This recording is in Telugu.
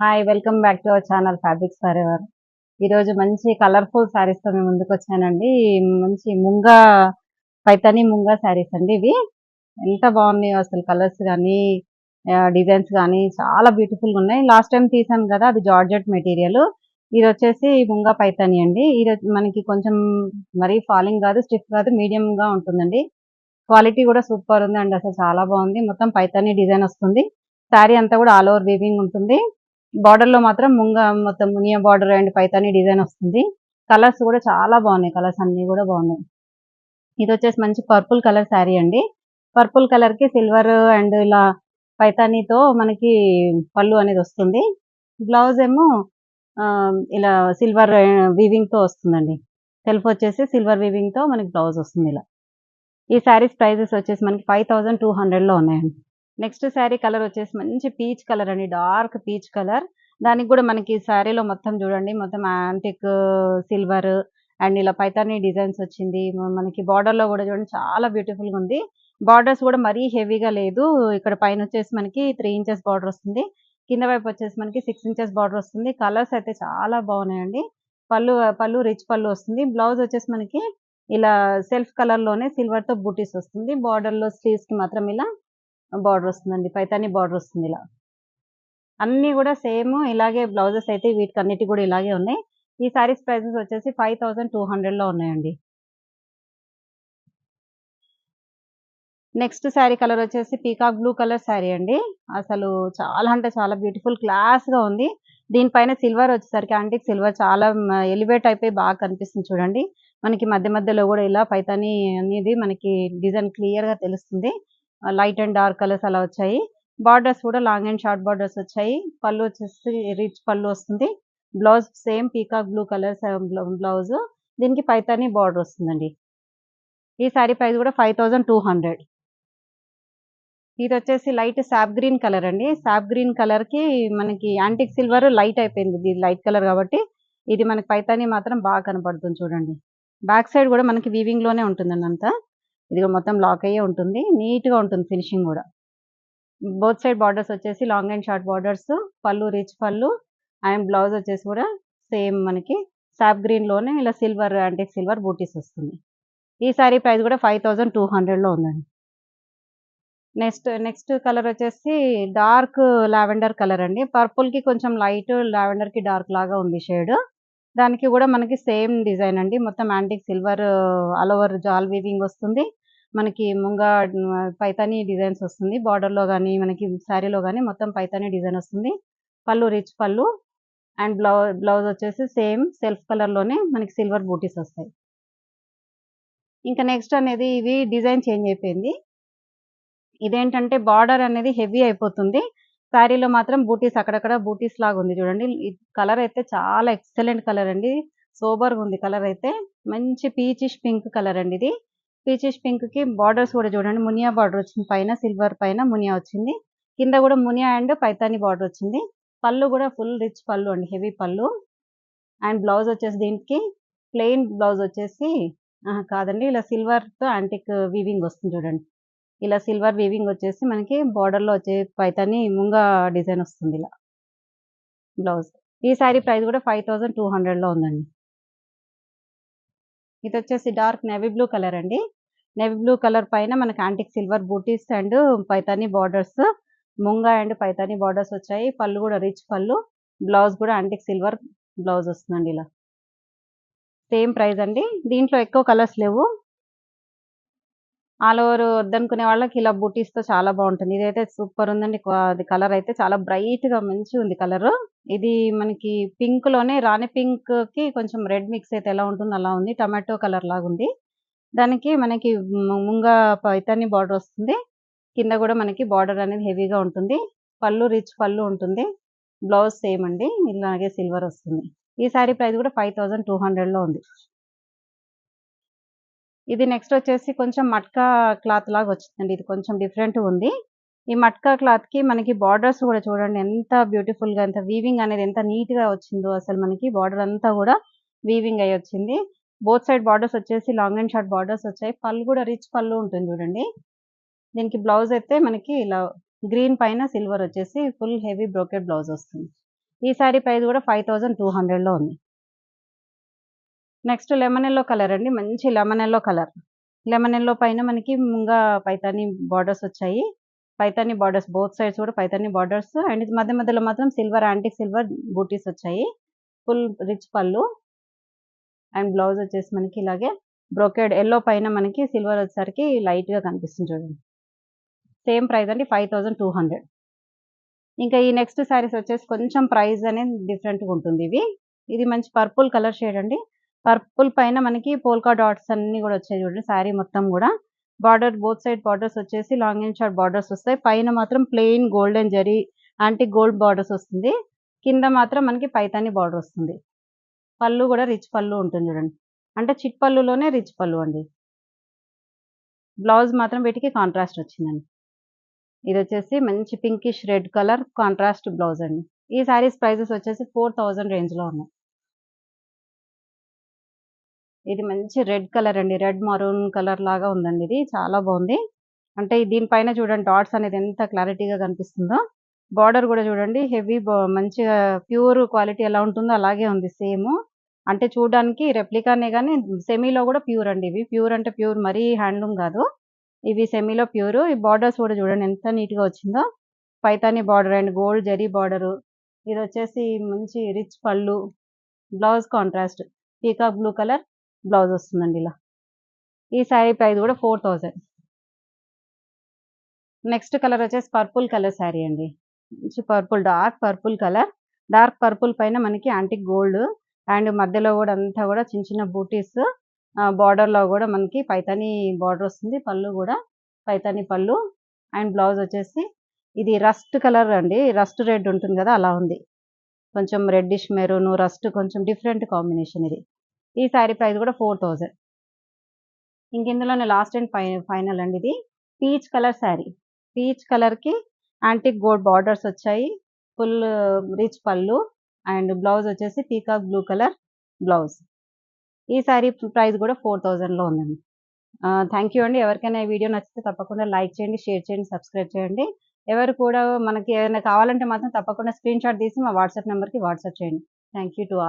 Hi welcome back to our channel fabrics for ever. ఈరోజు మంచి కలర్ఫుల్ శారీస్తో మేము ముందుకు వచ్చానండి. మంచి ముంగా పైతాని ముంగా శారీస్ అండి ఇవి. ఎంత బాగున్నాయో అసలు కలర్స్ కానీ డిజైన్స్ కానీ చాలా బ్యూటిఫుల్గా ఉన్నాయి. లాస్ట్ టైం తీసాను కదా, అది జార్జెట్ మెటీరియల్. ఇది వచ్చేసి ముంగా పైతాని అండి. ఇది మనకి కొంచెం మరీ ఫాలింగ్ కాదు, స్టిఫ్ కాదు, మీడియంగా ఉంటుందండి. క్వాలిటీ కూడా సూపర్ ఉంది అండి, అసలు చాలా బాగుంది. మొత్తం పైతాని డిజైన్ వస్తుంది. శారీ అంతా కూడా ఆల్ ఓవర్ వీవింగ్ ఉంటుంది. బార్డర్ లో మాత్రం మొత్తం Muniya border and Paithani design వస్తుంది. కలర్స్ కూడా చాలా బాగున్నాయి, కలర్స్ అన్ని కూడా బాగున్నాయి. ఇది వచ్చేసి మంచి పర్పుల్ కలర్ శారీ అండి. పర్పుల్ కలర్ కి సిల్వర్ అండ్ ఇలా పైతానీతో మనకి పళ్ళు అనేది వస్తుంది. బ్లౌజ్ ఏమో ఇలా సిల్వర్ వీవింగ్ తో వస్తుందండి. సెల్ఫ్ వచ్చేసి సిల్వర్ వీవింగ్ తో మనకి బ్లౌజ్ వస్తుంది ఇలా. ఈ శారీస్ ప్రైజెస్ వచ్చేసి మనకి 5200 లో ఉన్నాయండి. నెక్స్ట్ శారీ కలర్ వచ్చేసి మంచి పీచ్ కలర్ అండి, డార్క్ పీచ్ కలర్. దానికి కూడా మనకి శారీలో మొత్తం చూడండి, మొత్తం యాంటిక్ సిల్వర్ అండ్ ఇలా పైతాని డిజైన్స్ వచ్చింది. మనకి బార్డర్ లో కూడా చూడండి, చాలా బ్యూటిఫుల్ గా ఉంది. బార్డర్స్ కూడా మరీ హెవీగా లేదు. ఇక్కడ పైన వచ్చేసి మనకి 3 ఇంచెస్ బార్డర్ వస్తుంది. కింద వైపు వచ్చేసి మనకి 6 ఇంచెస్ బార్డర్ వస్తుంది. కలర్స్ అయితే చాలా బాగున్నాయండి. పళ్ళు పళ్ళు రిచ్ పళ్ళు వస్తుంది. బ్లౌజ్ వచ్చేసి మనకి ఇలా సెల్ఫ్ కలర్ లోనే సిల్వర్ తో బూటీస్ వస్తుంది. బార్డర్ లో స్లీవ్స్ కి మాత్రం ఇలా బార్డర్ వస్తుందండి, పైతాని బార్డర్ వస్తుంది ఇలా. అన్ని కూడా సేమ్ ఇలాగే బ్లౌజెస్ అయితే వీటికన్నిటి కూడా ఇలాగే ఉన్నాయి. ఈ సారీస్ ప్రైసెస్ వచ్చేసి 5200 లో ఉన్నాయండి. నెక్స్ట్ శారీ కలర్ వచ్చేసి పీకాక్ బ్లూ కలర్ శారీ అండి. అసలు చాలా అంటే చాలా బ్యూటిఫుల్ క్లాస్ గా ఉంది. దీనిపైన సిల్వర్ వచ్చేసరికి యాంటిక్ సిల్వర్ చాలా ఎలివేట్ అయిపోయి బాగా కనిపిస్తుంది చూడండి. మనకి మధ్య మధ్యలో కూడా ఇలా పైతాని అనేది మనకి డిజైన్ క్లియర్ గా తెలుస్తుంది. లైట్ అండ్ డార్క్ కలర్స్ అలా వచ్చాయి. బార్డర్స్ కూడా లాంగ్ అండ్ షార్ట్ బార్డర్స్ వచ్చాయి. పళ్ళు వచ్చేసి రిచ్ పళ్ళు వస్తుంది. Blouse same peacock blue colour blouse. దీనికి పైతాని బార్డర్ వస్తుందండి. ఈ సారీ ప్రైస్ కూడా 5200. ఇది వచ్చేసి లైట్ సాప్ గ్రీన్ కలర్ అండి. సాప్ గ్రీన్ కలర్ కి మనకి యాంటిక్ సిల్వర్ లైట్ అయిపోయింది, ఇది లైట్ కలర్ కాబట్టి. ఇది మనకి పైతాని మాత్రం బాగా కనపడుతుంది చూడండి. బ్యాక్ సైడ్ కూడా మనకి వీవింగ్ లోనే ఉంటుందండి అంతా. ఇది మొత్తం లాక్ అయ్యే ఉంటుంది, నీట్ గా ఉంటుంది ఫినిషింగ్ కూడా. బోత్ సైడ్ బార్డర్స్ వచ్చేసి లాంగ్ అండ్ షార్ట్ బార్డర్స్. పళ్ళు రిచ్ పళ్ళు అండ్ బ్లౌజ్ వచ్చేసి కూడా సేమ్ మనకి సాప్ గ్రీన్ లోనే ఇలా సిల్వర్ యాంటిక్ సిల్వర్ బూటీస్ వస్తుంది. ఈ సారీ ప్రైస్ కూడా 5200 లో ఉందండి. నెక్స్ట్ కలర్ వచ్చేసి డార్క్ లావెండర్ కలర్ అండి. పర్పుల్ కి కొంచెం లైట్, లావెండర్ కి డార్క్ లాగా ఉంది షేడ్. దానికి కూడా మనకి సేమ్ డిజైన్ అండి. మొత్తం యాంటిక్ సిల్వర్ ఆల్ ఓవర్ జాల్ వీవింగ్ వస్తుంది. మనకి ముంగా పైతాని డిజైన్స్ వస్తుంది. బార్డర్ లో కానీ మనకి శారీలో కానీ మొత్తం పైతాని డిజైన్ వస్తుంది. పళ్ళు రిచ్ పళ్ళు అండ్ బ్లౌజ్ వచ్చేసి సేమ్ సెల్ఫ్ కలర్ లోనే మనకి సిల్వర్ బూటీస్ వస్తాయి. ఇంకా నెక్స్ట్ అనేది ఇవి డిజైన్ చేంజ్ అయిపోయింది. ఇదేంటంటే బార్డర్ అనేది హెవీ అయిపోతుంది. శారీలో మాత్రం బూటీస్ అక్కడక్కడ బూటీస్ లాగా ఉంది చూడండి. కలర్ అయితే చాలా ఎక్సలెంట్ కలర్ అండి. సూపర్ గా ఉంది కలర్ అయితే. మంచి పీచిష్ పింక్ కలర్ అండి ఇది. పీచిష్ పింక్ కి బార్డర్స్ కూడా చూడండి, మునియా బార్డర్ వచ్చింది. పైన సిల్వర్ పైన మునియా వచ్చింది. కింద కూడా మునియా అండ్ పైతాని బార్డర్ వచ్చింది. పళ్ళు కూడా ఫుల్ రిచ్ పళ్ళు అండి, హెవీ పళ్ళు. అండ్ బ్లౌజ్ వచ్చేసి దీనికి ప్లెయిన్ బ్లౌజ్ వచ్చేసి కాదండి, ఇలా సిల్వర్ తో యాంటిక్ వీవింగ్ వస్తుంది చూడండి. ఇలా సిల్వర్ వీవింగ్ వచ్చేసి మనకి బార్డర్ లో వచ్చే పైతాని ముంగా డిజైన్ వస్తుంది ఇలా బ్లౌజ్. ఈ సారీ ప్రైస్ కూడా 5200 లో ఉందండి. ఇది వచ్చేసి డార్క్ నేవీ బ్లూ కలర్ అండి. నేవీ బ్లూ కలర్ పైన మనకి యాంటిక్ సిల్వర్ బూటీస్ అండ్ పైతాని బార్డర్స్, ముంగా అండ్ పైతాని బార్డర్స్ వచ్చాయి. పళ్ళు కూడా రిచ్ పళ్ళు. బ్లౌజ్ కూడా యాంటిక్ సిల్వర్ బ్లౌజ్ వస్తుందండి ఇలా. సేమ్ ప్రైస్ అండి. దీంట్లో ఎక్కువ కలర్స్ లేవు. ఆల్ ఓవర్ వద్దనుకునే వాళ్ళకి ఇలా బూటీస్ తో చాలా బాగుంటుంది. ఇదైతే సూపర్ ఉందండి. అది కలర్ అయితే చాలా బ్రైట్ గా మంచిగా ఉంది కలర్. ఇది మనకి పింక్ లోనే రాణి పింక్ కి కొంచెం రెడ్ మిక్స్ అయితే ఎలా ఉంటుందో అలా ఉంది. టమాటో కలర్ లాగా ఉంది. దానికి మనకి ముంగా పైతాని బార్డర్ వస్తుంది. కింద కూడా మనకి బార్డర్ అనేది హెవీగా ఉంటుంది. పళ్ళు రిచ్ పళ్ళు ఉంటుంది. బ్లౌజ్ సేమ్ అండి, ఇలాగే సిల్వర్ వస్తుంది. ఈ సారీ ప్రైస్ కూడా 5200 లో ఉంది. ఇది నెక్స్ట్ వచ్చేసి కొంచెం మట్కా క్లాత్ లాగా వచ్చిందండి. ఇది కొంచెం డిఫరెంట్ ఉంది. ఈ మట్కా క్లాత్ కి మనకి బార్డర్స్ కూడా చూడండి ఎంత బ్యూటిఫుల్ గా, ఎంత వీవింగ్ అనేది ఎంత నీట్ గా వచ్చిందో. అసలు మనకి బార్డర్ అంతా కూడా వీవింగ్ అయ్యి వచ్చింది. బోత్ సైడ్ బార్డర్స్ వచ్చేసి లాంగ్ అండ్ షార్ట్ బార్డర్స్ వచ్చాయి. పళ్ళు కూడా రిచ్ పళ్ళు ఉంటుంది చూడండి. దీనికి బ్లౌజ్ అయితే మనకి ఇలా గ్రీన్ పైన సిల్వర్ వచ్చేసి ఫుల్ హెవీ బ్రోకెడ్ బ్లౌజ్ వస్తుంది. ఈ శారీ ప్రైస్ కూడా 5200లో ఉంది. నెక్స్ట్ లెమన్ ఎల్లో కలర్ అండి. మంచి lemon yellow colour. Lemon yellow పైన మనకి ముంగా పైతాని బార్డర్స్ వచ్చాయి. పైతాని బార్డర్స్ బోత్ సైడ్స్ కూడా పైతాని బార్డర్స్ అండ్ మధ్య మధ్యలో మాత్రం సిల్వర్ యాంటిక్ సిల్వర్ బూటీస్ వచ్చాయి. ఫుల్ రిచ్ పళ్ళు అండ్ బ్లౌజ్ వచ్చేసి మనకి ఇలాగే బ్రోకెడ్ ఎల్లో పైన మనకి సిల్వర్ వచ్చేసరికి లైట్ గా కనిపిస్తుంది చూడండి. సేమ్ ప్రైస్ అండి 5200. ఇంకా ఈ నెక్స్ట్ శారీస్ వచ్చేసి కొంచెం ప్రైస్ అనేది డిఫరెంట్గా ఉంటుంది. ఇది మంచి పర్పుల్ కలర్ షేడ్ అండి. పర్పుల్ పైన మనకి పోల్కా డాట్స్ అన్ని కూడా వచ్చాయి చూడండి. శారీ మొత్తం కూడా బార్డర్ బోత్ సైడ్ బార్డర్స్ వచ్చేసి లాంగ్ అండ్ షార్ట్ బార్డర్స్ వస్తాయి. పైన మాత్రం plain golden zari antique gold borders వస్తుంది. కింద మాత్రం మనకి పైతాని బార్డర్ వస్తుంది. పళ్ళు కూడా రిచ్ పళ్ళు ఉంటుంది చూడండి. అంటే చిట్ పళ్ళులోనే రిచ్ పళ్ళు అండి. బ్లౌజ్ మాత్రం వీటికి కాంట్రాస్ట్ వచ్చిందండి. ఇది వచ్చేసి మంచి pinkish red colour contrast blouse అండి. ఈ శారీస్ ప్రైజెస్ వచ్చేసి 4000 రేంజ్ లో ఉన్నాయి. ఇది మంచి రెడ్ కలర్ అండి. రెడ్ మరూన్ కలర్ లాగా ఉందండి. ఇది చాలా బాగుంది. అంటే దీనిపైన చూడండి డాట్స్ అనేది ఎంత క్లారిటీగా కనిపిస్తుందో. బార్డర్ కూడా చూడండి హెవీ మంచిగా ప్యూర్ క్వాలిటీ ఎలా ఉంటుందో అలాగే ఉంది సేమ్. అంటే చూడడానికి రెప్లికానే కానీ సెమీలో కూడా ప్యూర్ అండి. ఇవి ప్యూర్ అంటే ప్యూర్ మరీ హ్యాండ్లూమ్ కాదు. ఇవి సెమీలో ప్యూర్. ఈ బార్డర్స్ కూడా చూడండి ఎంత నీట్ గా వచ్చిందో. Paithani border and gold zari border. ఇది వచ్చేసి మంచి రిచ్ పళ్ళు. Blouse contrast peacock blue colour blouse వస్తుందండి ఇలా. ఈ శారీ ప్రైస్ కూడా 4000. నెక్స్ట్ కలర్ వచ్చేసి పర్పుల్ కలర్ శారీ అండి. మంచి purple dark purple colour. Dark purple పైన మనకి యాంటిక్ గోల్డ్ అండ్ మధ్యలో కూడా అంతా కూడా చిన్న చిన్న బూటీస్. బార్డర్ లో కూడా మనకి పైతాని బార్డర్ వస్తుంది. పళ్ళు కూడా పైతాని పళ్ళు అండ్ బ్లౌజ్ వచ్చేసి ఇది రస్ట్ కలర్ అండి. రస్ట్ రెడ్ ఉంటుంది కదా అలా ఉంది. కొంచెం రెడ్డిష్ మెరూన్ రస్ట్ కొంచెం డిఫరెంట్ కాంబినేషన్ ఇది. ఈ శారీ ప్రైస్ కూడా 4000. ఇంక ఇందులోనే లాస్ట్ అండ్ ఫైనల్ అండి. ఇది peach colour sari. Peach colour కి యాంటిక్ గోల్డ్ బార్డర్స్ వచ్చాయి. ఫుల్ రిచ్ పళ్ళు అండ్ బ్లౌజ్ వచ్చేసి పీకాక్ బ్లూ కలర్ బ్లౌజ్. ఈ శారీ ప్రైస్ కూడా 4000లో ఉందండి. థ్యాంక్ యూ అండి. ఎవరికైనా ఈ వీడియో నచ్చితే తప్పకుండా లైక్ చేయండి, షేర్ చేయండి, సబ్స్క్రైబ్ చేయండి. ఎవరు కూడా మనకి ఏమైనా కావాలంటే మాత్రం తప్పకుండా స్క్రీన్ షాట్ తీసి మా వాట్సాప్ నెంబర్కి వాట్సాప్ చేయండి. Thank you to all.